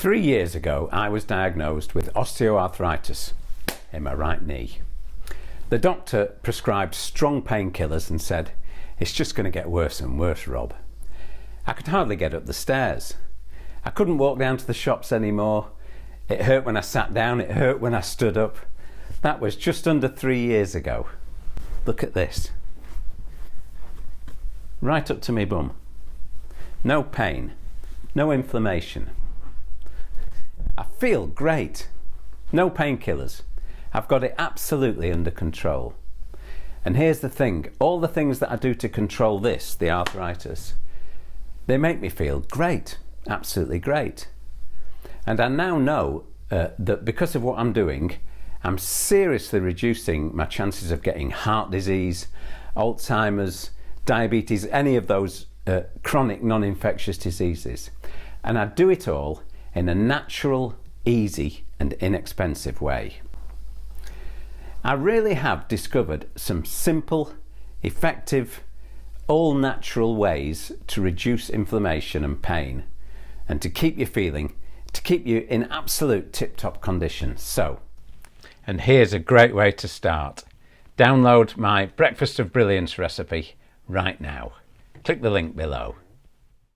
3 years ago, I was diagnosed with osteoarthritis in my right knee. The doctor prescribed strong painkillers and said, "It's just going to get worse and worse, Rob." I could hardly get up the stairs. I couldn't walk down to the shops anymore. It hurt when I sat down, it hurt when I stood up. That was just under 3 years ago. Look at this. Right up to my bum. No pain, no inflammation. I feel great. No painkillers. I've got it absolutely under control. And here's the thing, all the things that I do to control this, the arthritis, they make me feel great, absolutely great. And I now know that because of what I'm doing, I'm seriously reducing my chances of getting heart disease, Alzheimer's, diabetes, any of those chronic non-infectious diseases. And I do it all in a natural, easy and inexpensive way. I really have discovered some simple, effective, all-natural ways to reduce inflammation and pain and to keep you in absolute tip-top condition. So, and here's a great way to start. Download my Breakfast of Brilliance recipe right now. Click the link below.